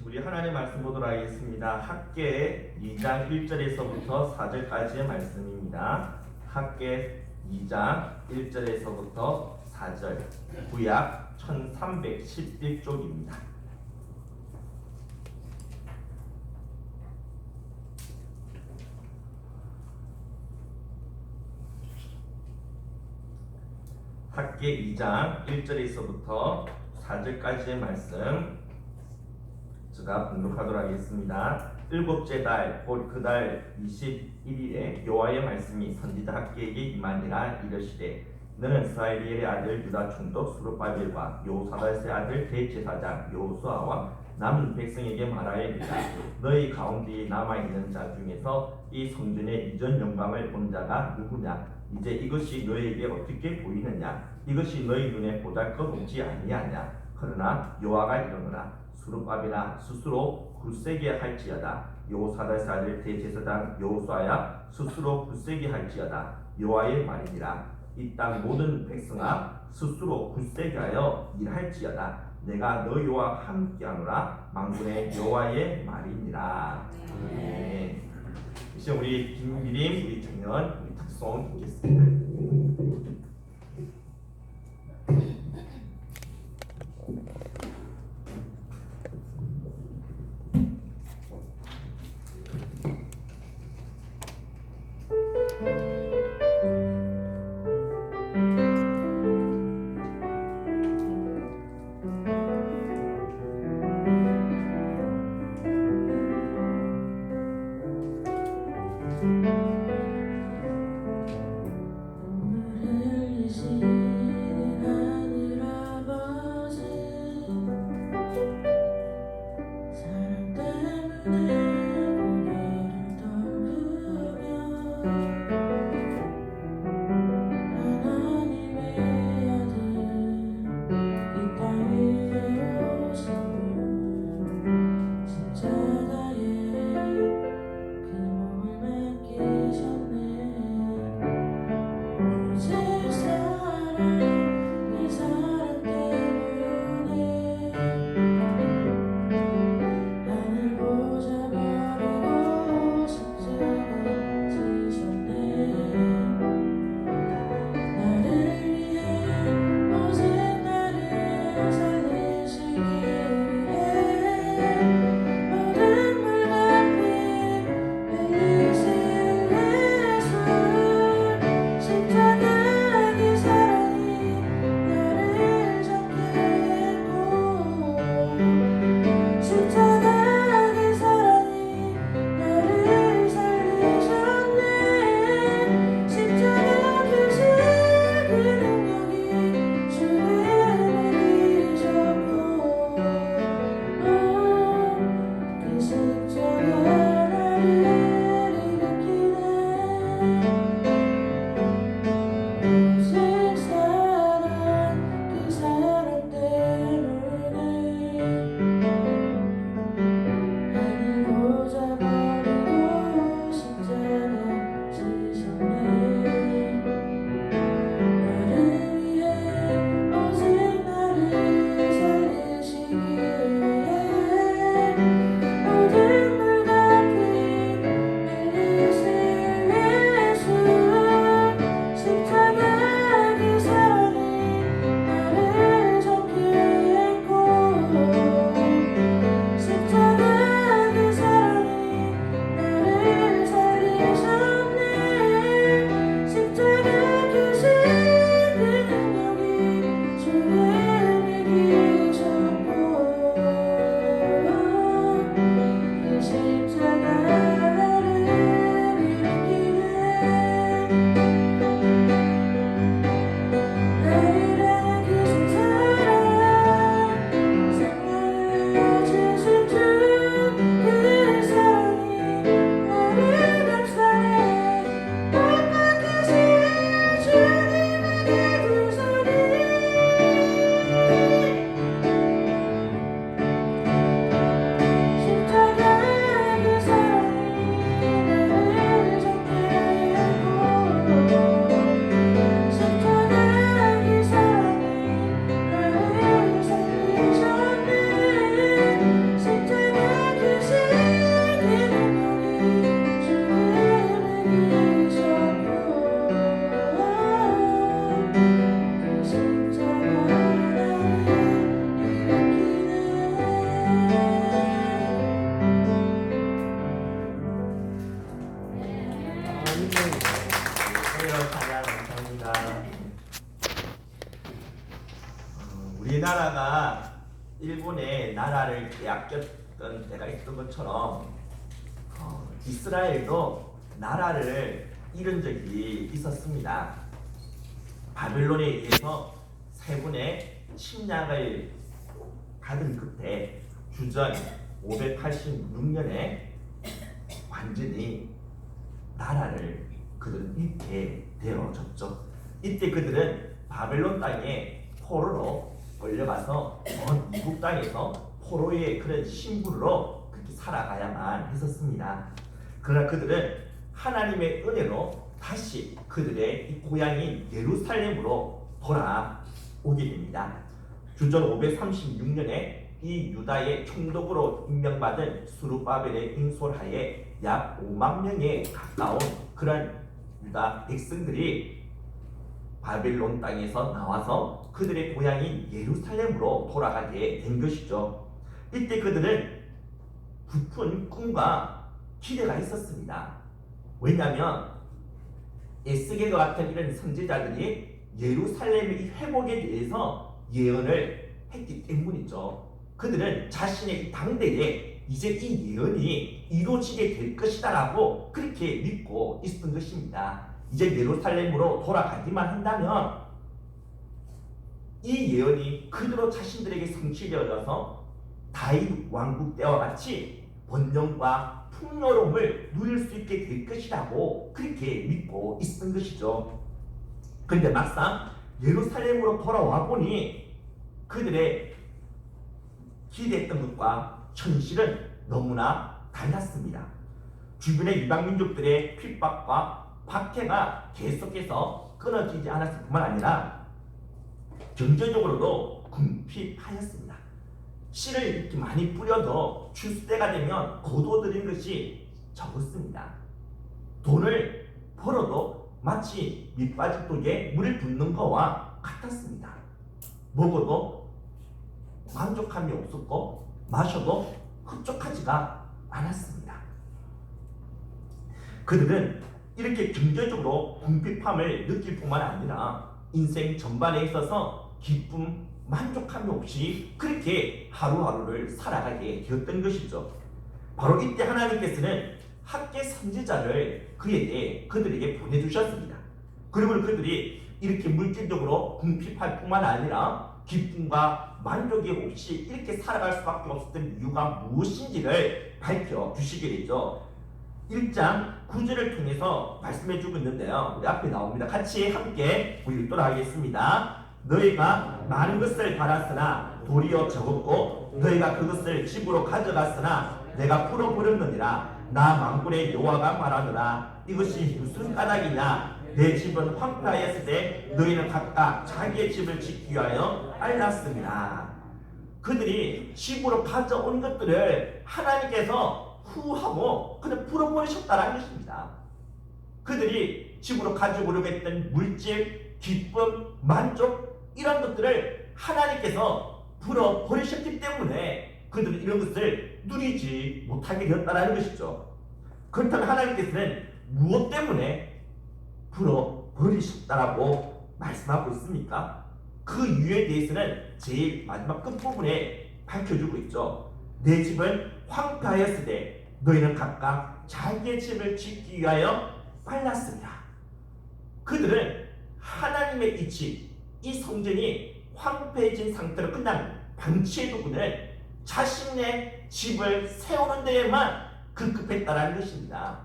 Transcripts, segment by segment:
우리 하나님 말씀 보도록 하겠습니다. 학계 2장 1절에서부터 4절까지의 말씀입니다. 학계 2장 1절에서부터 4절, 구약 1311쪽입니다. 학계 2장 1절에서부터 4절까지의 말씀 제가 봉독하도록 하겠습니다. 일곱째 달 곧 그 달 21일에 여호와의 말씀이 선지자 학계에게 임하니라. 이르시되 너는 스라엘의 아들 유다 총독 스룹바벨과 여호사밧의 아들 대제사장 여호수아와 남은 백성에게 말하여이르라. 너희 가운데에 남아있는 자 중에서 이 성전의 이전 영광을 본 자가 누구냐? 이제 이것이 너희에게 어떻게 보이느냐? 이것이 너희 눈에 보잘것없지 아니하냐? 그러나 여호와가 이르노라. 스룹바벨아 스스로 굳세게 할지어다. 여호사밧의 아들 대제사장 여호수아야 스스로 굳세게 할지어다. 여호와의 말이니라. 이 땅 모든 백성아 스스로 굳세게 하여 일할지어다. 내가 너희와 함께하노라. 만군의 여호와의 말이니라. 네. 이제 우리 김미림, 우리 정연, 우리 특송 듣겠습니다. 나라를 빼앗겼던 때가 있던 것처럼 이스라엘도 나라를 잃은 적이 있었습니다. 바벨론에 의해서 세 번의 침략을 받은 끝에 주전 586년에 완전히 나라를 그들은 잃게 되어졌죠. 이때 그들은 바벨론 땅에 포로로 끌려가서 먼 이국 땅에서 포로의 그런 신분으로 그렇게 살아가야만 했었습니다. 그러나 그들은 하나님의 은혜로 다시 그들의 이 고향인 예루살렘으로 돌아오게 됩니다. 주전 536년에 이 유다의 총독으로 임명받은 스룹바벨의 인솔하에 약 5만 명에 가까운 그런 유다 백성들이 바벨론 땅에서 나와서 그들의 고향인 예루살렘으로 돌아가게 된 것이죠. 이때 그들은 부푼 꿈과 기대가 있었습니다. 왜냐하면 에스겔과 같은 이런 선지자들이 예루살렘의 회복에 대해서 예언을 했기 때문이죠. 그들은 자신의 당대에 이제 이 예언이 이루어지게 될 것이다라고 그렇게 믿고 있었던 것입니다. 이제 예루살렘으로 돌아가기만 한다면 이 예언이 그대로 자신들에게 성취되어져서 다윗 왕국 때와 같이 번영과 풍요로움을 누릴 수 있게 될 것이라고 그렇게 믿고 있었던 것이죠. 그런데 막상 예루살렘으로 돌아와 보니 그들의 기대했던 것과 현실은 너무나 달랐습니다. 주변의 이방민족들의 핍박과 박해가 계속해서 끊어지지 않았을 뿐만 아니라 경제적으로도 궁핍하였습니다. 씨를 이렇게 많이 뿌려도 추수때가 되면 거둬들인 것이 적었습니다. 돈을 벌어도 마치 밑바짓독에 물을 붓는 것과 같았습니다. 먹어도 만족함이 없었고 마셔도 흡족하지가 않았습니다. 그들은 이렇게 경제적으로 궁핍함을 느낄 뿐만 아니라 인생 전반에 있어서 기쁨, 만족함이 없이 그렇게 하루하루를 살아가게 되었던 것이죠. 바로 이때 하나님께서는 학계 선지자를 그들에게 보내주셨습니다. 그리고 그들이 이렇게 물질적으로 궁핍할 뿐만 아니라 기쁨과 만족이 없이 이렇게 살아갈 수밖에 없었던 이유가 무엇인지를 밝혀주시게 되죠. 1장 9절을 통해서 말씀해주고 있는데요. 우리 앞에 나옵니다. 같이 함께 읽도록 하겠습니다. 너희가 많은 것을 받았으나 도리어 적었고 너희가 그것을 집으로 가져갔으나 내가 풀어버렸느니라. 나 만군의 여호와가 말하노라. 이것이 무슨 까닭이냐. 내 집은 황폐하였을 때 너희는 각각 자기의 집을 짓기 위하여 알랐습니다. 그들이 집으로 가져온 것들을 하나님께서 후하고 그냥 풀어버리셨다는 것입니다. 그들이 집으로 가져오려고 했던 물질, 기쁨, 만족 이런 것들을 하나님께서 풀어버리셨기 때문에 그들은 이런 것을 누리지 못하게 되었다는 것이죠. 그렇다면 하나님께서는 무엇 때문에 풀어버리셨다라고 말씀하고 있습니까? 그 이유에 대해서는 제일 마지막 끝부분에 밝혀주고 있죠. 내 집은 황폐하였을 때 너희는 각각 자기의 집을 짓기 위하여 빨랐습니다. 그들은 하나님의 이 집, 이 성전이 황폐해진 상태로 그냥 방치해두고는 자신의 집을 세우는 데에만 급급했다는 것입니다.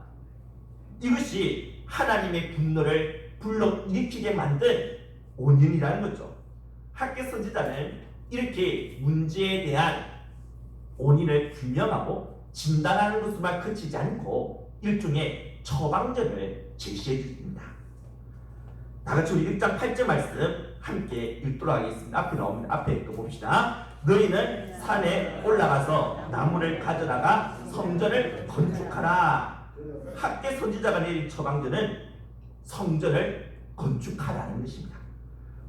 이것이 하나님의 분노를 불러일으키게 만든 원인이라는 거죠. 학계 선지자는 이렇게 문제에 대한 원인을 규명하고 진단하는 것으로만 그치지 않고 일종의 처방전을 제시해 주십니다. 다같이 우리 1장 8절 말씀 함께 읽도록 하겠습니다. 앞에 나옵니다. 앞에 읽어봅시다. 너희는 산에 올라가서 나무를 가져다가 성전을 건축하라. 학계 선지자가 내린 처방전은 성전을 건축하라는 것입니다.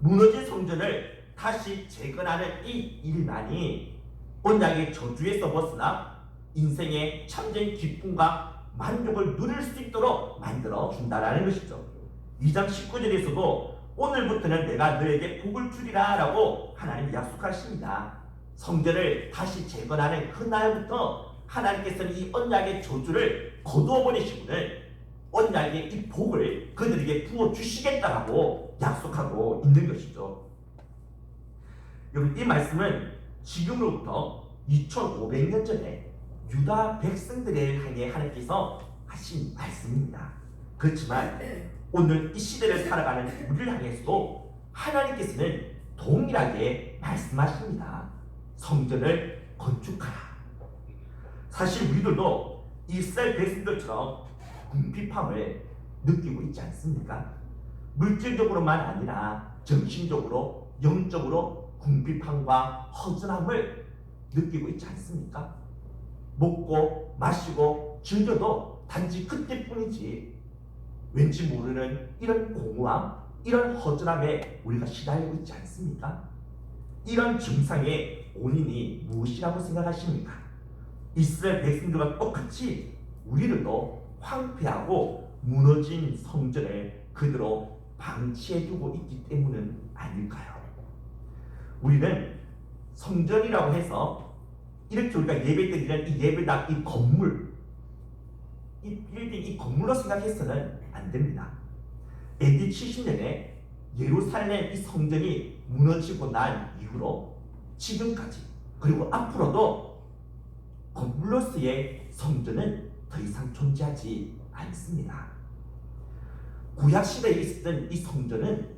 무너진 성전을 다시 재건하는 이 일만이 언약의 저주에서 벗어나 인생의 참된 기쁨과 만족을 누릴 수 있도록 만들어 준다라는 것이죠. 2장 19절에서도 오늘부터는 내가 너에게 복을 주리라 라고 하나님이 약속하십니다. 성전을 다시 재건하는 그날부터 하나님께서는 이 언약의 저주를 거두어 버리시고는 언약의 이 복을 그들에게 부어 주시겠다라고 약속하고 있는 것이죠. 여러분, 이 말씀은 지금으로부터 2500년 전에 유다 백성들을 향해 하나님께서 하신 말씀입니다. 그렇지만 오늘 이 시대를 살아가는 우리를 향해서도 하나님께서는 동일하게 말씀하십니다. 성전을 건축하라. 사실 우리들도 이스라엘 백성들처럼 궁핍함을 느끼고 있지 않습니까? 물질적으로만 아니라 정신적으로, 영적으로 궁핍함과 허전함을 느끼고 있지 않습니까? 먹고 마시고 즐겨도 단지 그때뿐이지 왠지 모르는 이런 공허함, 이런 허전함에 우리가 시달리고 있지 않습니까? 이런 증상의 원인이 무엇이라고 생각하십니까? 이스라엘 백성들과 똑같이 우리들도 황폐하고 무너진 성전을 그대로 방치해두고 있기 때문은 아닐까요? 우리는 성전이라고 해서 이렇게 우리가 예배 때 드리는 이 예배당, 이 건물, 이 빌딩, 이 건물로 생각해서는 안 됩니다. AD 70년에 예루살렘 이 성전이 무너지고 난 이후로 지금까지 그리고 앞으로도 건물로서의 성전은 더 이상 존재하지 않습니다. 구약시대에 있었던 이 성전은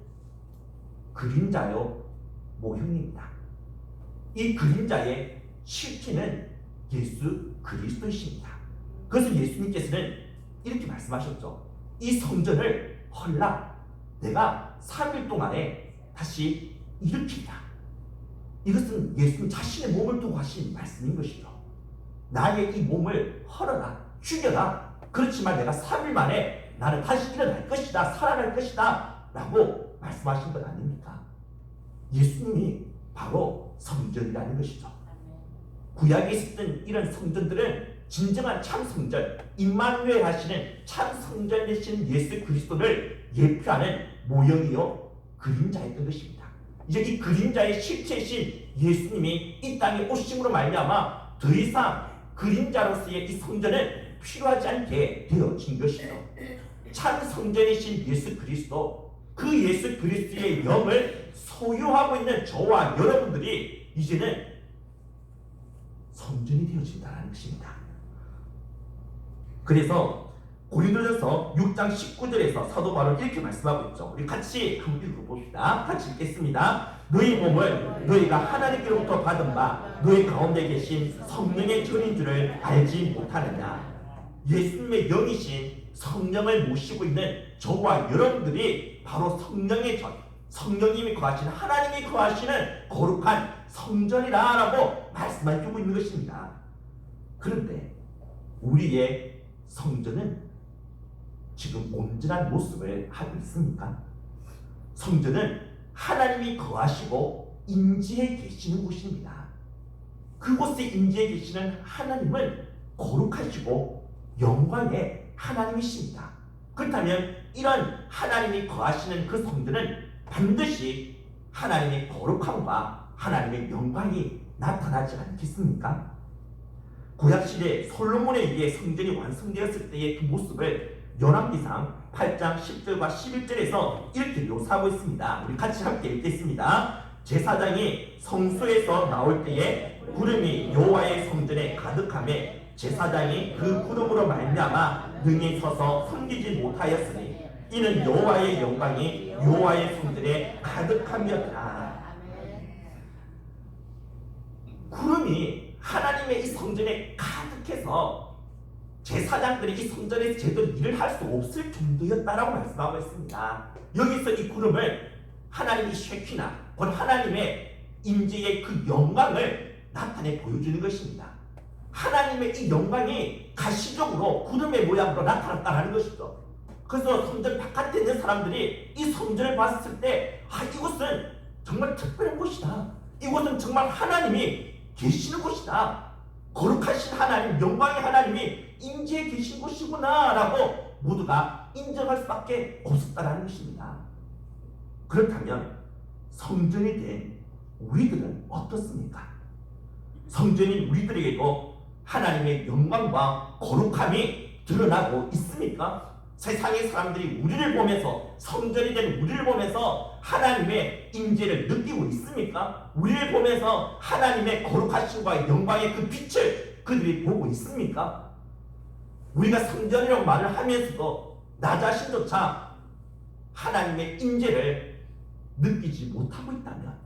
그림자요 모형입니다. 이 그림자의 실체는 예수 그리스도이십니다. 그래서 예수님께서는 이렇게 말씀하셨죠. 이 성전을 헐라 내가 3일 동안에 다시 일으키리라. 이것은 예수님 자신의 몸을 두고 하신 말씀인 것이죠. 나의 이 몸을 헐어라, 죽여라. 그렇지만 내가 3일 만에 나는 다시 일어날 것이다, 살아날 것이다 라고 말씀하신 것 아닙니까? 예수님이 바로 성전이라는 것이죠. 구약에 있었던 이런 성전들은 진정한 참 성전, 임마누엘 하시는 참 성전 되신 예수 그리스도를 예표하는 모형이요 그림자였던 것입니다. 이제 이 그림자의 실체이신 예수님이 이 땅에 오심으로 말미암아 더 이상 그림자로서의 이 성전은 필요하지 않게 되어진 것이죠. 참 성전이신 예수 그리스도, 그 예수 그리스도의 영을 소유하고 있는 저와 여러분들이 이제는 성전이 되어진다는 것입니다. 그래서 고린도전서 6장 19절에서 사도 바울은 이렇게 말씀하고 있죠. 우리 같이 한번 읽어봅시다. 같이 읽겠습니다. 너희 몸을 너희가 하나님께로부터 받은 바 너희 가운데 계신 성령의 전인 줄을 알지 못하느냐. 예수님의 영이신 성령을 모시고 있는 저와 여러분들이 바로 성령의 전, 성령님이 거하시는, 하나님이 거하시는 거룩한 성전이라고 말씀해주고 있는 것입니다. 그런데 우리의 성전은 지금 온전한 모습을 하고 있습니까? 성전은 하나님이 거하시고 임재해 계시는 곳입니다. 그곳에 임재해 계시는 하나님은 거룩하시고 영광의 하나님이십니다. 그렇다면 이런 하나님이 거하시는 그 성전은 반드시 하나님의 거룩함과 하나님의 영광이 나타나지 않겠습니까? 구약시대 솔로몬에 의해 성전이 완성되었을 때의 그 모습을 열왕기상 8장 10절과 11절에서 이렇게 묘사하고 있습니다. 우리 같이 함께 읽겠습니다. 제사장이 성소에서 나올 때에 구름이 여호와의 성전에 가득하매 제사장이 그 구름으로 말미암아 능히 서서 섬기지 못하였으니 이는 여호와의 영광이 여호와의 성전에 가득함이었다. 구름이 하나님의 이 성전에 가득해서 제사장들이 이 성전에서 제대로 일을 할 수 없을 정도였다라고 말씀하고 있습니다. 여기서 이 구름을 하나님의 쉐키나 곧 하나님의 임재의 그 영광을 나타내 보여주는 것입니다. 하나님의 이 영광이 가시적으로 구름의 모양으로 나타났다는 것이죠. 그래서 성전 바깥에 있는 사람들이 이 성전을 봤을 때 이곳은 정말 특별한 곳이다. 이곳은 정말 하나님이 계시는 곳이다. 거룩하신 하나님, 영광의 하나님이 임재해 계신 곳이구나 라고 모두가 인정할 수밖에 없었다는 것입니다. 그렇다면 성전이 된 우리들은 어떻습니까? 성전인 우리들에게도 하나님의 영광과 거룩함이 드러나고 있습니까? 세상의 사람들이 우리를 보면서, 성전이 된 우리를 보면서 하나님의 임재를 느끼고 있습니까? 우리를 보면서 하나님의 거룩하심과 영광의 그 빛을 그들이 보고 있습니까? 우리가 성전이라고 말을 하면서도 나 자신조차 하나님의 임재를 느끼지 못하고 있다면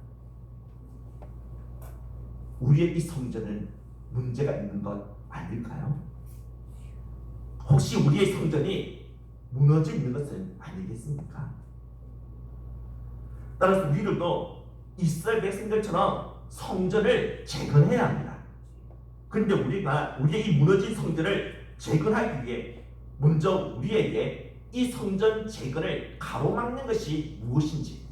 우리의 이 성전은 문제가 있는 것 아닐까요? 혹시 우리의 성전이 무너져 있는 것은 아니겠습니까? 따라서 우리들도 이스라엘 백성들처럼 성전을 재건해야 합니다. 그런데 우리가 우리의 이 무너진 성전을 재건하기 위해 먼저 우리에게 이 성전 재건을 가로막는 것이 무엇인지,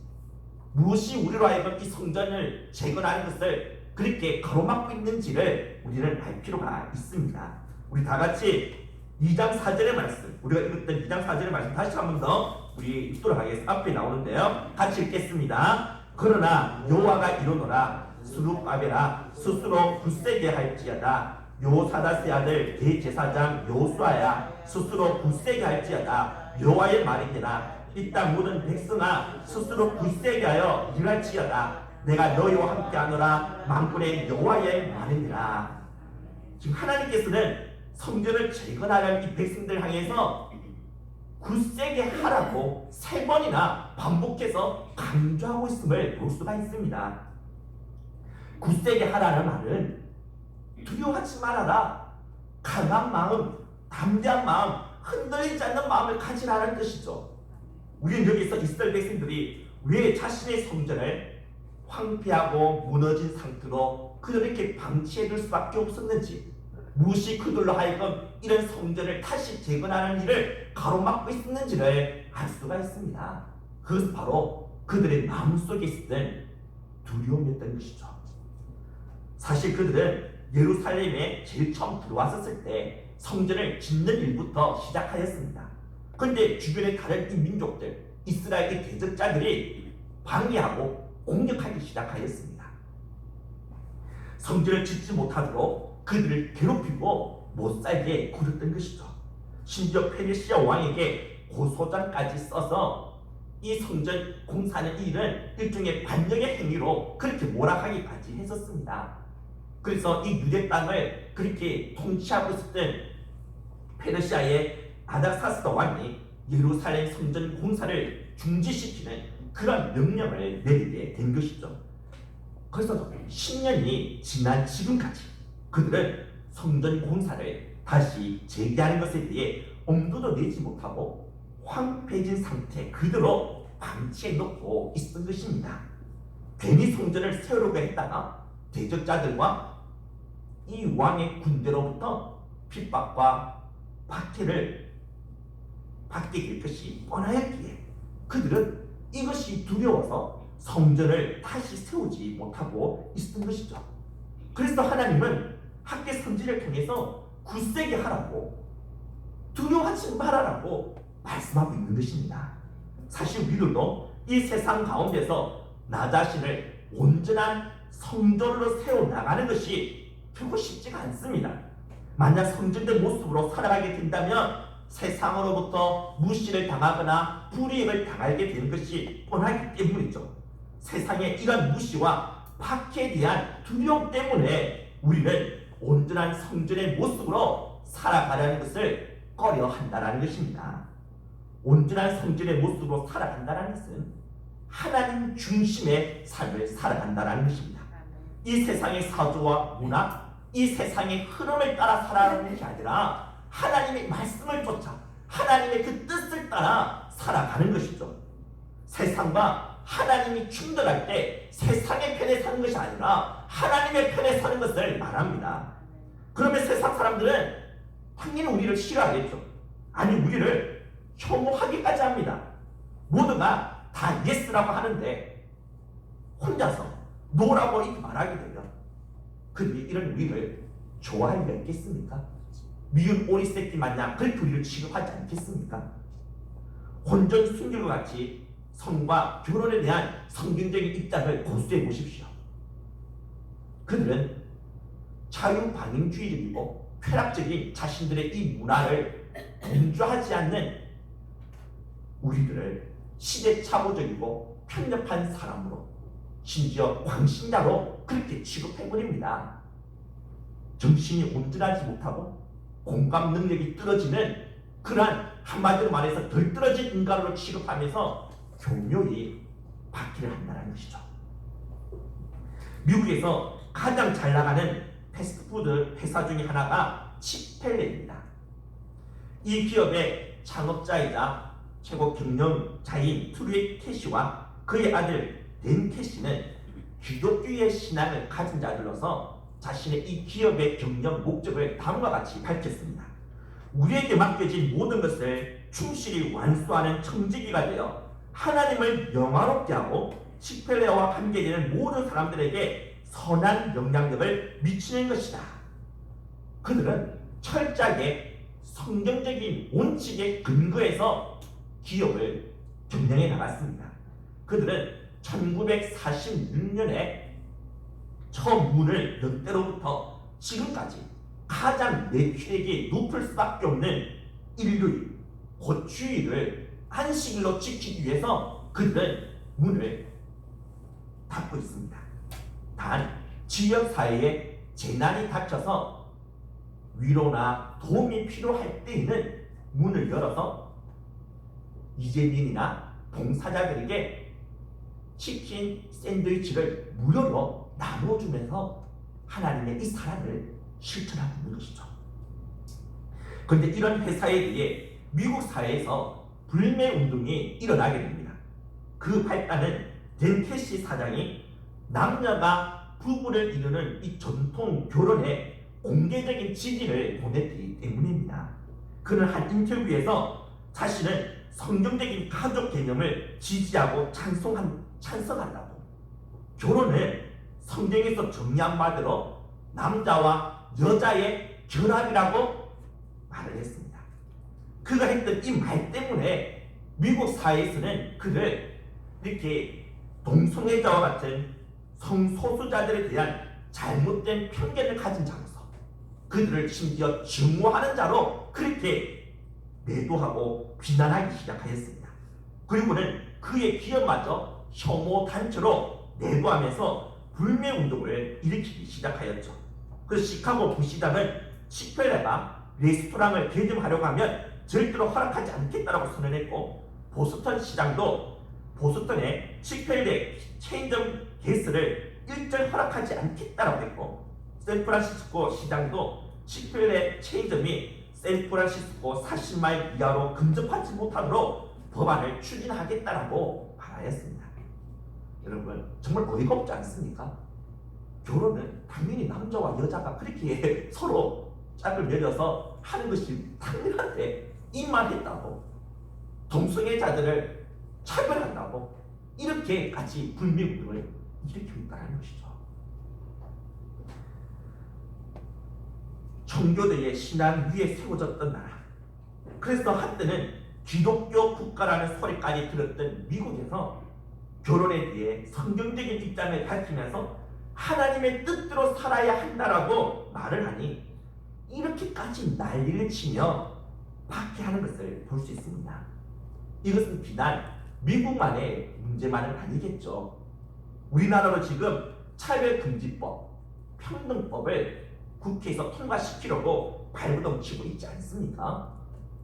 무엇이 우리로 하여금 이 성전을 재건하는 것을 그렇게 가로막고 있는지를 우리는 알 필요가 있습니다. 우리 다 같이 2장 4절의 말씀, 우리가 읽었던 2장 4절의 말씀 다시 한 번 더 우리 읽도록 하겠습니다. 앞에 나오는데요. 같이 읽겠습니다. 그러나 여호와가 이르노라 스룹바벨아 스스로 굳세게 할지어다. 요사다스의 아들 대제사장 여호수아야 스스로 굳세게 할지어다. 여호와의 말이니라. 이 땅 모든 백성아 스스로 굳세게 하여 일할지어다. 내가 너희와 함께하노라. 만군의 여호와의 말이니라. 지금 하나님께서는 성전을 재건하려는 이 백성들 향해서 굳세게 하라고 3번이나 반복해서 강조하고 있음을 볼 수가 있습니다. 굳세게 하라는 말은 두려워하지 말아라, 강한 마음, 담대한 마음, 흔들리지 않는 마음을 가지라는 뜻이죠. 우리는 여기서 이스라엘 백성들이 왜 자신의 성전을 황폐하고 무너진 상태로 그렇게 방치해둘 수밖에 없었는지, 무엇이 그들로 하여금 이런 성전을 다시 재건하는 일을 가로막고 있었는지를 알 수가 있습니다. 그것은 바로 그들의 마음속에 있었던 두려움이었던 것이죠. 사실 그들은 예루살렘에 제일 처음 들어왔었을 때 성전을 짓는 일부터 시작하였습니다. 그런데 주변의 다른 이 민족들, 이스라엘의 대적자들이 방해하고 공격하기 시작하였습니다. 성전을 짓지 못하도록 그들을 괴롭히고 못살게 굴었던 것이죠. 심지어 페르시아 왕에게 고소장까지 써서 이 성전 공사하는 일은 일종의 반역의 행위로 그렇게 몰아가기까지 했었습니다. 그래서 이 유대 땅을 그렇게 통치하고 있었던 페르시아의 아닥사스다 왕이 예루살렘 성전 공사를 중지시키는 그런 명령을 내리게 된 것이죠. 그래서 10년이 지난 지금까지 그들은 성전 공사를 다시 재개하는 것에 대해 엄두도 내지 못하고 황폐해진 상태 그대로 방치해 놓고 있었던 것입니다. 괜히 성전을 세우려고 했다가 대적자들과 이 왕의 군대로부터 핍박과 박해를 받게 될 것이 뻔하였기에 그들은 이것이 두려워서 성전을 다시 세우지 못하고 있었던 것이죠. 그래서 하나님은 학계 선지를 통해서 굳세게 하라고, 두려워하지 말아라고 말씀하고 있는 것입니다. 사실 우리들도 이 세상 가운데서 나 자신을 온전한 성전으로 세워나가는 것이 결코 쉽지가 않습니다. 만약 성전된 모습으로 살아가게 된다면 세상으로부터 무시를 당하거나 불이익을 당하게 되는 것이 뻔하기 때문이죠. 세상의 이런 무시와 박해에 대한 두려움 때문에 우리는 온전한 성전의 모습으로 살아가려는 것을 꺼려한다는 것입니다. 온전한 성전의 모습으로 살아간다는 것은 하나님 중심의 삶을 살아간다는 것입니다. 이 세상의 사조와 문화, 이 세상의 흐름을 따라 살아가는 것이 아니라 하나님의 말씀을 쫓아 하나님의 그 뜻을 따라 살아가는 것이죠. 세상과 하나님이 충돌할 때 세상의 편에 사는 것이 아니라 하나님의 편에 사는 것을 말합니다. 그러면 세상 사람들은 당연히 우리를 싫어하겠죠. 아니 우리를 혐오하기까지 합니다. 모두가 다 예스라고 하는데 혼자서 노라고 이렇게 말하게 되면 그들이 이런 우리를 좋아할 리가 있겠습니까? 미운 오리 새끼 마냥 그렇게 우리를 취급하지 않겠습니까? 혼전 순결과 같이 성과 결혼에 대한 성경적인 입장을 고수해 보십시오. 그들은 자유방임주의적이고 쾌락적인 자신들의 이 문화를 공조하지 않는 우리들을 시대착오적이고 편협한 사람으로, 심지어 광신자로 그렇게 취급해버립니다. 정신이 온전하지 못하고 공감 능력이 떨어지는 그러한, 한마디로 말해서 덜 떨어진 인간으로 취급하면서 교묘히 박해를 한다는 것이죠. 미국에서 가장 잘 나가는 패스트푸드 회사 중에 하나가 치펠레입니다. 이 기업의 창업자이자 최고 경영자인 트루이 캐시와 그의 아들 댄 캐시는 기독교의 신앙을 가진 자들로서 자신의 이 기업의 경영 목적을 다음과 같이 밝혔습니다. 우리에게 맡겨진 모든 것을 충실히 완수하는 청지기가 되어 하나님을 영화롭게 하고 치펠레와 관계되는 모든 사람들에게 선한 영향력을 미치는 것이다. 그들은 철저하게 성경적인 원칙에 근거해서 기업을 경영해 나갔습니다. 그들은 1946년에 처음 문을 연 때로부터 지금까지 가장 매출액이 높을 수밖에 없는 인류의 고추위를 안식일로 지키기 위해서 그들은 문을 닫고 있습니다. 단 지역사회에 재난이 닥쳐서 위로나 도움이 필요할 때에는 문을 열어서 이재민이나 봉사자들에게 치킨 샌드위치를 무료로 나눠주면서 하나님의 이 사랑을 실천하고 있는 것이죠. 그런데 이런 회사에 대해 미국 사회에서 불매운동이 일어나게 됩니다. 그 발단은 댄 캐시 사장이 남녀가 부부를 이루는 이 전통 결혼에 공개적인 지지를 보냈기 때문입니다. 그는 한 인터뷰에서 자신은 성경적인 가족 개념을 지지하고 찬성한다고, 결혼을 성경에서 정의한 바대로 남자와 여자의 결합이라고 말을 했습니다. 그가 했던 이 말 때문에 미국 사회에서는 그를 이렇게 동성애자와 같은 성소수자들에 대한 잘못된 편견을 가진 자로서, 그들을 심지어 증오하는 자로 그렇게 매도하고 비난하기 시작하였습니다. 그리고는 그의 기업마저 혐오 단체로 내부하면서 불매운동을 일으키기 시작하였죠. 그래서 시카고 부시장은 치펠레가 레스토랑을 개점하려고 하면 절대로 허락하지 않겠다라고 선언했고, 보스턴 시장도 보스턴에 치펠레 체인점 개수를 일절 허락하지 않겠다라고 했고, 샌프란시스코 시장도 치펠레 체인점이 샌프란시스코 40마일 이하로 근접하지 못하도록 법안을 추진하겠다라고 말하였습니다. 여러분, 정말 어이가 없지 않습니까? 결혼은 당연히 남자와 여자가 그렇게 서로 짝을 맺어서 하는 것이 당연한데, 이만 했다고 동성애자들을 차별한다고 이렇게까지 불매운동을 일으키고 있다는 것이죠. 청교도의 신앙 위에 세워졌던 나라, 그래서 한때는 기독교 국가라는 소리까지 들었던 미국에서 결혼에 대해 성경적인 입장을 밝히면서 하나님의 뜻대로 살아야 한다라고 말을 하니 이렇게까지 난리를 치며 박해하는 것을 볼 수 있습니다. 이것은 비단 미국만의 문제만은 아니겠죠. 우리나라로 지금 차별금지법, 평등법을 국회에서 통과시키려고 발버둥 치고 있지 않습니까?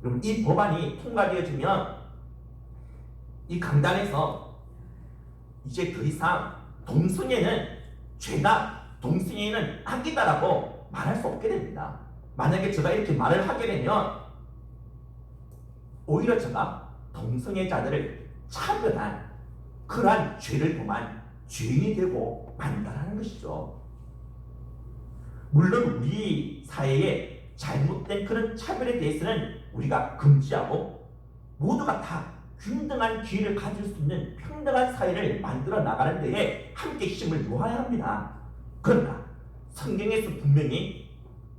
그럼 이 법안이 통과되어지면 이 강단에서 이제 더 이상 동성애는 죄다, 동성애는 악이다라고 말할 수 없게 됩니다. 만약에 제가 이렇게 말을 하게 되면 오히려 제가 동성애자들을 차별한 그러한 죄를 범한 죄인이 되고 만다라는 것이죠. 물론 우리 사회에 잘못된 그런 차별에 대해서는 우리가 금지하고 모두가 다 균등한 기회를 가질 수 있는 평등한 사회를 만들어 나가는 데에 함께 힘을 모아야 합니다. 그러나 성경에서 분명히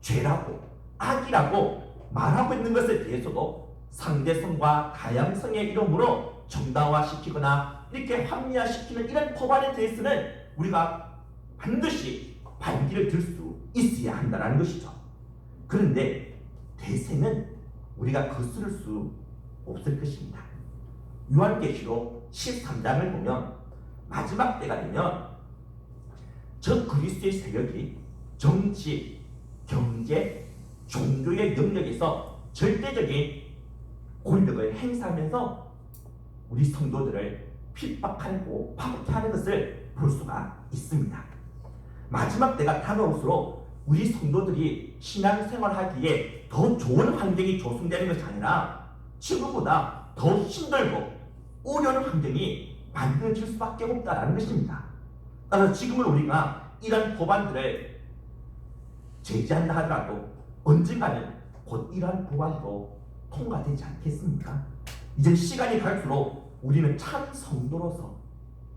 죄라고 악이라고 말하고 있는 것에 대해서도 상대성과 다양성의 이름으로 정당화시키거나 이렇게 합리화시키는 이런 법안에 대해서는 우리가 반드시 반기를 들 수 있어야 한다는 것이죠. 그런데 대세는 우리가 거스를 수 없을 것입니다. 요한계시록 13장을 보면 마지막 때가 되면 저 그리스도의 세력이 정치, 경제, 종교의 영역에서 절대적인 권력을 행사하면서 우리 성도들을 핍박하고 파괴하는 것을 볼 수가 있습니다. 마지막 때가 다가올수록 우리 성도들이 신앙생활하기에 더 좋은 환경이 조성되는 것이 아니라 지금보다 더 힘들고 어려운 환경이 만들어질 수밖에 없다는 것입니다. 따라서 지금은 우리가 이러한 법안들을 제지한다 하더라도 언젠가는 곧 이러한 법안도 통과되지 않겠습니까? 이제 시간이 갈수록 우리는 참 성도로서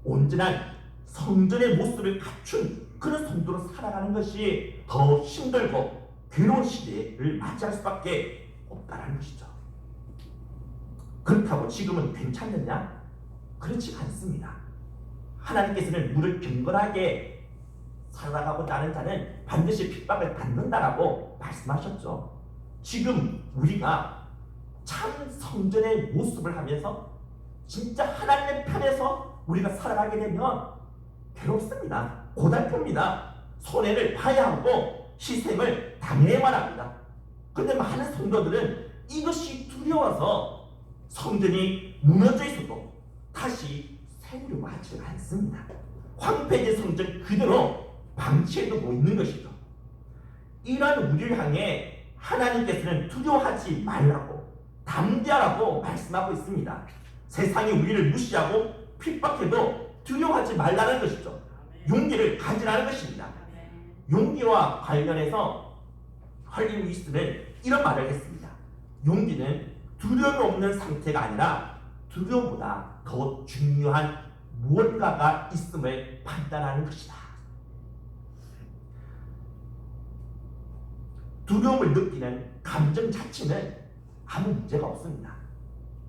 온전한 성전의 모습을 갖춘 그런 성도로 살아가는 것이 더 힘들고 괴로운 시대를 맞이할 수밖에 없다는 것이죠. 그렇다고 지금은 괜찮느냐? 그렇지 않습니다. 하나님께서는 우리를 경건하게 살아가고자 하는 자는 반드시 핍박을 받는다라고 말씀하셨죠. 지금 우리가 참 성전의 모습을 하면서 진짜 하나님의 편에서 우리가 살아가게 되면 괴롭습니다. 고달픕니다. 손해를 봐야 하고 희생을 당해야만 합니다. 그런데 많은 성도들은 이것이 두려워서 성전이 무너져 있어도 다시 세우려고 하지 않습니다. 황폐된 성전 그대로 방치해두고 있는 것이죠. 이러한 우리를 향해 하나님께서는 두려워하지 말라고 담대하라고 말씀하고 있습니다. 세상이 우리를 무시하고 핍박해도 두려워하지 말라는 것이죠. 용기를 가지라는 것입니다. 용기와 관련해서 헐린 위스는 이런 말을 했습니다. 용기는 두려움이 없는 상태가 아니라 두려움보다 더 중요한 무언가가 있음을 판단하는 것이다. 두려움을 느끼는 감정 자체는 아무 문제가 없습니다.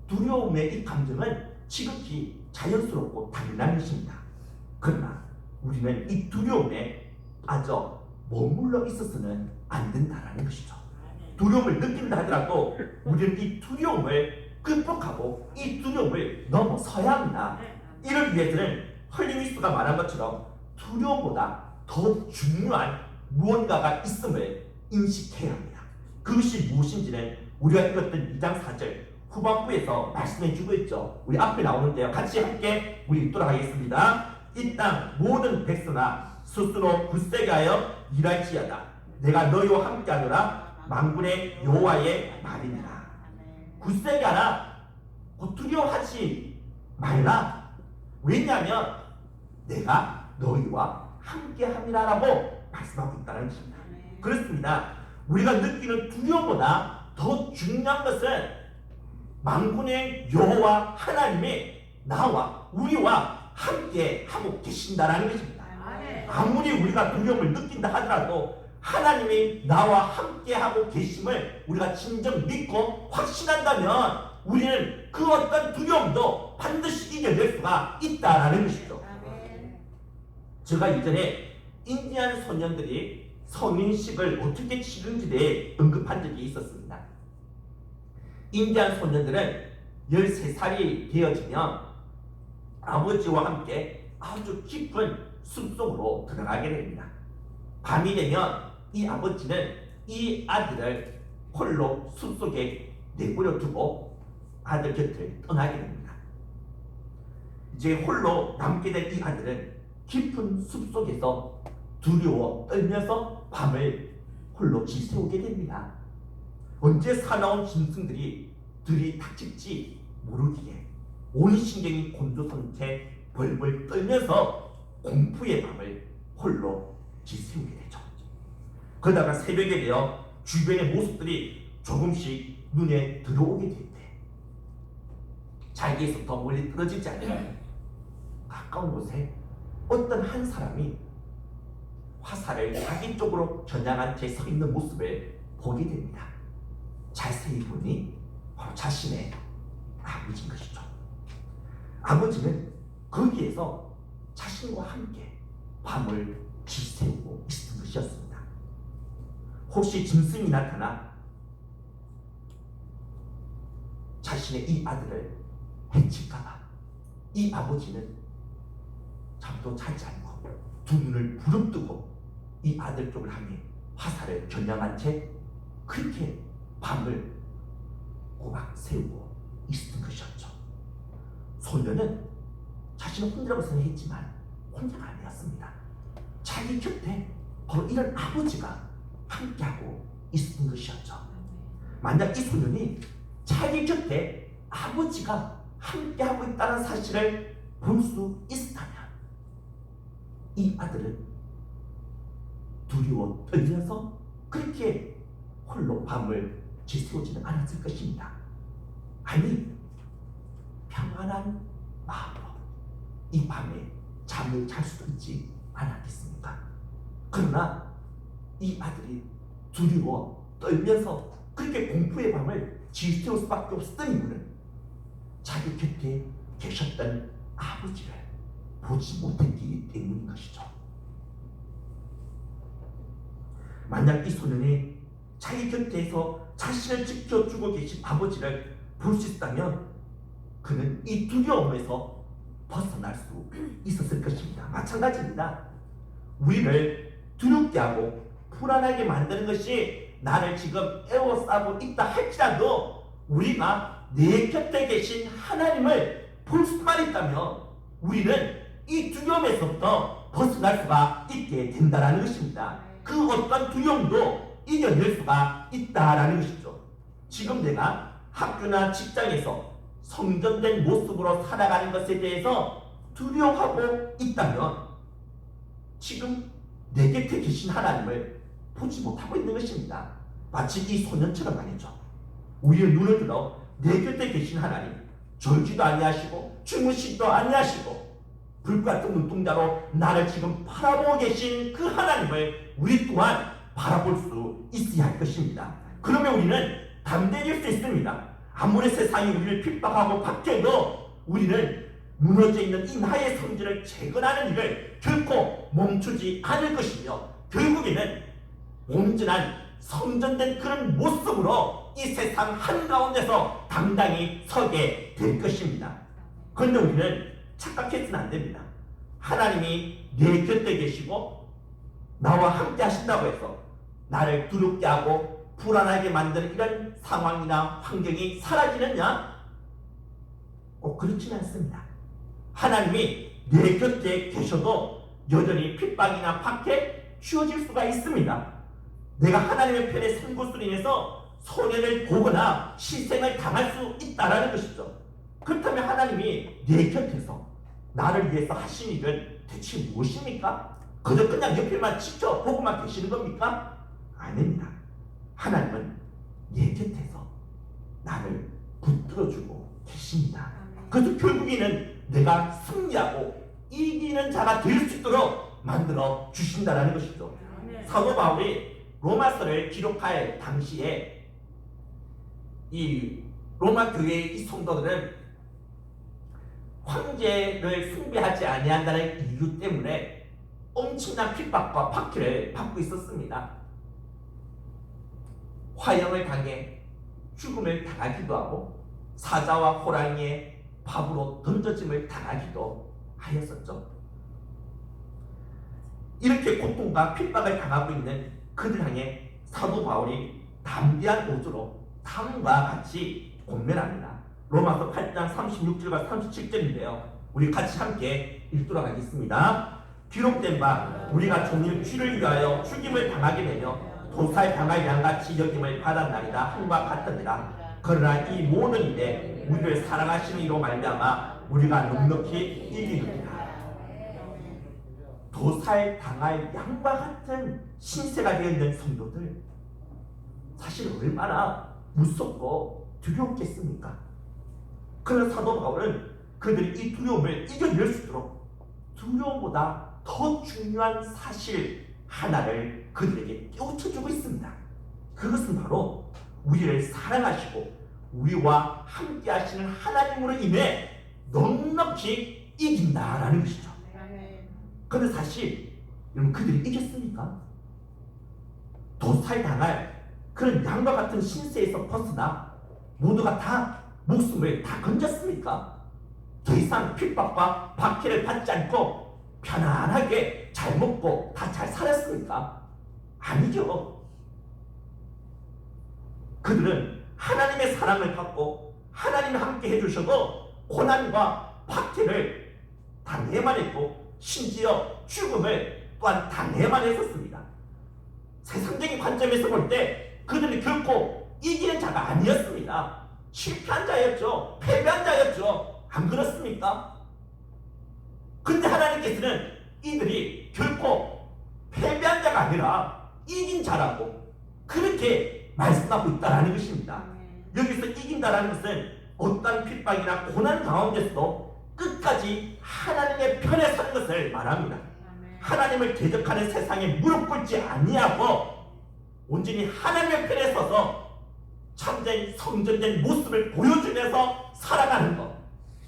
두려움의 이 감정은 지극히 자연스럽고 당연한 것입니다. 그러나 우리는 이 두려움에 빠져 머물러 있어서는 안 된다는 것이죠. 두려움을 느낀다 하더라도 우리는 이 두려움을 극복하고 이 두려움을 넘어서야 합니다. 이를 위해서는 헐리위스가 말한 것처럼 두려움보다 더 중요한 무언가가 있음을 인식해야 합니다. 그것이 무엇인지는 우리가 읽었던 2장 4절 후반부에서 말씀해 주고 있죠. 우리 앞에 나오는데요. 같이 함께 우리 읽도록 하겠습니다. 이 땅 모든 백성아 스스로 굳세게 하여 일할지어다. 내가 너희와 함께하노라. 만군의 여호와의 말이니라. 굳세게 하라. 두려워하지 말라. 왜냐하면 내가 너희와 함께함이라라고 말씀하고 있다는 것입니다. 그렇습니다. 우리가 느끼는 두려움보다 더 중요한 것은 만군의 여호와 하나님이 나와 우리와 함께 하고 계신다라는 것입니다. 아무리 우리가 두려움을 느낀다 하더라도 하나님이 나와 함께 하고 계심을 우리가 진정 믿고 확신한다면 우리는 그 어떤 두려움도 반드시 이겨낼 수가 있다라는 것이죠. 제가 이전에 인디안 소년들이 성인식을 어떻게 치르는지에 대해 언급한 적이 있었습니다. 인디안 소년들은 13살이 되어지면 아버지와 함께 아주 깊은 숲속으로 들어가게 됩니다. 밤이 되면 이 아버지는 이 아들을 홀로 숲속에 내버려 두고 아들 곁을 떠나게 됩니다. 이제 홀로 남게 된 이 아들은 깊은 숲속에서 두려워 떨면서 밤을 홀로 지새우게 됩니다. 언제 사나운 짐승들이 들이닥칠지 모르기에 온 신경이 곤두선 채 벌벌 떨면서 공포의 밤을 홀로 지새우게 되죠. 그러다가 새벽에 되어 주변의 모습들이 조금씩 눈에 들어오게 될 때 자기에서 더 멀리 떨어지지 않는 가까운 곳에 어떤 한 사람이 화살을 자기 쪽으로 겨냥한 채 서 있는 모습을 보게 됩니다. 자세히 보니 바로 자신의 아버지인 것이죠. 아버지는 거기에서 자신과 함께 밤을 지새우고 있었던 것이었습니다. 혹시 짐승이 나타나 자신의 이 아들을 해칠까봐 이 아버지는 잠도 자지 않고 두 눈을 부릅뜨고 이 아들 쪽을 향해 화살을 겨냥한 채 그렇게 밤을 꼬박 세우고 있었던 것이었죠. 소녀는 자신은 혼자라고 생각했지만 혼자가 아니었습니다. 자기 곁에 바로 이런 아버지가 함께하고 있었던 것이었죠. 만약 이 소년이 자기 곁에 아버지가 함께하고 있다는 사실을 볼 수 있었다면 이 아들은 두려워 떨면서 그렇게 홀로 밤을 지새우지는 않았을 것입니다. 아니, 평안한 마음으로 이 밤에 잠을 잘 수도 있지 않았겠습니까? 그러나 이 아들이 두려워 떨면서 그렇게 공포의 밤을 지새울 수밖에 없었던 이유는 자기 곁에 계셨던 아버지를 보지 못했기 때문인 것이죠. 만약 이 소년이 자기 곁에서 자신을 지켜주고 계신 아버지를 볼 수 있다면 그는 이 두려움에서 벗어날 수 있었을 것입니다. 마찬가지입니다. 우리를 두렵게 하고 불안하게 만드는 것이 나를 지금 애워싸고 있다 할지라도 우리가 내 곁에 계신 하나님을 볼 수만 있다면 우리는 이 두려움에서부터 벗어날 수가 있게 된다는 것입니다. 그 어떤 두려움도 이겨낼 수가 있다라는 것이죠. 지금 내가 학교나 직장에서 성전된 모습으로 살아가는 것에 대해서 두려워하고 있다면 지금 내 곁에 계신 하나님을 보지 못하고 있는 것입니다. 마치 이 소년처럼 말이죠. 우리의 눈을 들어 내 곁에 계신 하나님, 졸지도 아니하시고 주무시지도 아니하시고 불같은 눈동자로 나를 지금 바라보고 계신 그 하나님을 우리 또한 바라볼 수 있어야 할 것입니다. 그러면 우리는 담대해질 수 있습니다. 아무리 세상이 우리를 핍박하고 박해도 우리는 무너져 있는 이 나의 성질을 재건하는 일을 결코 멈추지 않을 것이며 결국에는 온전한 성전된 그런 모습으로 이 세상 한가운데서 당당히 서게 될 것입니다. 그런데 우리는 착각해서는 안 됩니다. 하나님이 내 곁에 계시고 나와 함께 하신다고 해서 나를 두렵게 하고 불안하게 만드는 이런 상황이나 환경이 사라지느냐? 꼭 그렇지는 않습니다. 하나님이 내 곁에 계셔도 여전히 핍박이나 박해 주어질 수가 있습니다. 내가 하나님의 편에 선 것으로 인해서 손해를 보거나 희생을 당할 수 있다는 것이죠. 그렇다면 하나님이 내 곁에서 나를 위해서 하신 일은 대체 무엇입니까? 그저 그냥 옆에만 지켜보고만 계시는 겁니까? 아닙니다. 하나님은 내 곁에서 나를 붙들어주고 계십니다. 그래서 결국에는 내가 승리하고 이기는 자가 될 수 있도록 만들어 주신다는 것이죠. 사도 바울이 로마서를 기록할 당시에 이 로마 교회의 이 성도들은 황제를 숭배하지 아니한다는 이유 때문에 엄청난 핍박과 박해를 받고 있었습니다. 화형을 당해 죽음을 당하기도 하고 사자와 호랑이의 밥으로 던져짐을 당하기도 하였었죠. 이렇게 고통과 핍박을 당하고 있는 그들 향해 사도 바울이 담대한 오조로 다음과 같이 권면합니다. 로마서 8장 36절과 37절인데요. 우리 같이 함께 읽도록 하겠습니다. 기록된 바 우리가 종일 쥐를 위하여 죽임을 당하게 되며 도살 당할 양같이 여김을 받았나이다 함과 같으니라. 그러나 이 모든 일에 우리를 사랑하시는 이로 말미암아 우리가 넉넉히 이기느니라. 도살 당할 양과 같은 신세가 되어 있는 성도들, 사실 얼마나 무섭고 두렵겠습니까? 그러나 사도 바울은 그들이 이 두려움을 이겨낼 수 있도록 두려움보다 더 중요한 사실 하나를 그들에게 깨우쳐주고 있습니다. 그것은 바로 우리를 사랑하시고 우리와 함께 하시는 하나님으로 인해 넉넉히 이긴다라는 것이죠. 그런데 사실 여러분, 그들이 이겼습니까? 도살당할 그런 양과 같은 신세에서 벗어나 모두가 다 목숨을 다 건졌습니까? 더 이상 핍박과 박해를 받지 않고 편안하게 잘 먹고 다 잘 살았습니까? 아니죠. 그들은 하나님의 사랑을 받고 하나님이 함께 해주셔도 고난과 박해를 당해만 했고 심지어 죽음을 또한 당해만 했었습니다. 세상적인 관점에서 볼 때 그들은 결코 이기는 자가 아니었습니다. 실패한 자였죠. 패배한 자였죠. 안 그렇습니까? 근데 하나님께서는 이들이 결코 패배한 자가 아니라 이긴 자라고 그렇게 말씀하고 있다는 것입니다. 여기서 이긴다라는 것은 어떤 핍박이나 고난 가운데서도 끝까지 하나님의 편에 서는 것을 말합니다. 하나님을 대적하는 세상에 무릎 꿇지 아니하고 온전히 하나님의 편에 서서 참된 성전된 모습을 보여주면서 살아가는 것,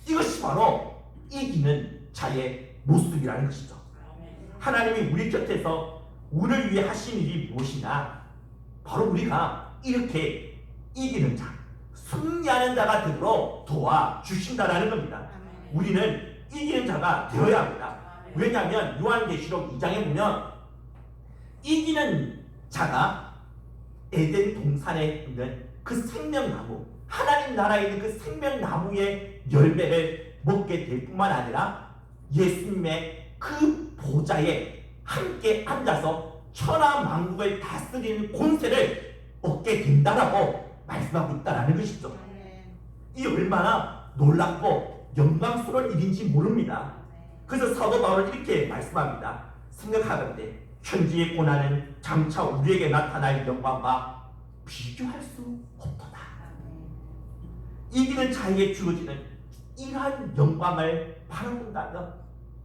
이것이 바로 이기는 자의 모습이라는 것이죠. 하나님이 우리 곁에서 우리를 위해 하신 일이 무엇이냐? 바로 우리가 이렇게 이기는 자, 승리하는 자가 되도록 도와주신다라는 겁니다. 우리는 이기는 자가 되어야 합니다. 왜냐하면 요한계시록 2장에 보면 이기는 자가 에덴 동산에 있는 그 생명나무, 하나님 나라에 있는 그 생명나무의 열매를 먹게 될 뿐만 아니라 예수님의 그 보좌에 함께 앉아서 천하만국을 다스리는 권세를 얻게 된다라고 말씀하고 있다는 것이죠. 이 얼마나 놀랍고 영광스러운 일인지 모릅니다. 그래서 사도 바울은 이렇게 말씀합니다. 생각하건대 현재의 고난은 장차 우리에게 나타날 영광과 비교할 수 없도다. 이기는 자에게 주어지는 이러한 영광을 바라본다면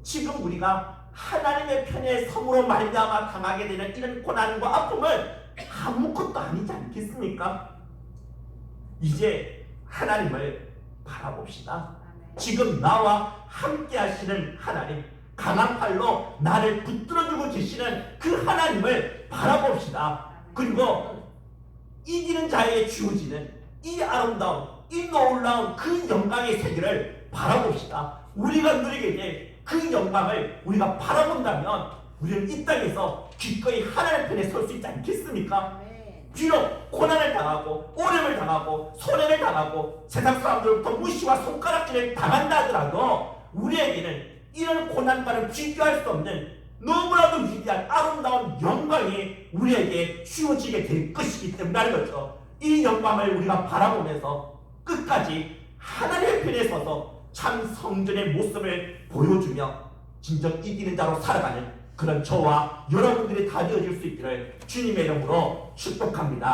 지금 우리가 하나님의 편에 섬으로 말미암아 당하게 되는 이런 고난과 아픔은 아무것도 아니지 않겠습니까? 이제 하나님을 바라봅시다. 지금 나와 함께 하시는 하나님, 강한 팔로 나를 붙들어주고 계시는 그 하나님을 바라봅시다. 그리고 이기는 자에게 주어지는 이 아름다운, 이 놀라운 그 영광의 세계를 바라봅시다. 우리가 누리게 될 그 영광을 우리가 바라본다면 우리는 이 땅에서 기꺼이 하나님 편에 설 수 있지 않겠습니까? 비록 고난을 당하고 오염을 당하고 손해를 당하고 세상 사람들로부터 무시와 손가락질을 당한다 하더라도 우리에게는 이런 고난과는 비교할 수 없는 너무나도 위대한 아름다운 영광이 우리에게 주어지게 될 것이기 때문에 그렇죠. 이 영광을 우리가 바라보면서 끝까지 하나님의 편에 서서 참 성전의 모습을 보여주며 진정 이기는 자로 살아가는 그런 저와 여러분들이 다 되어질 수 있기를 주님의 이름으로 축복합니다.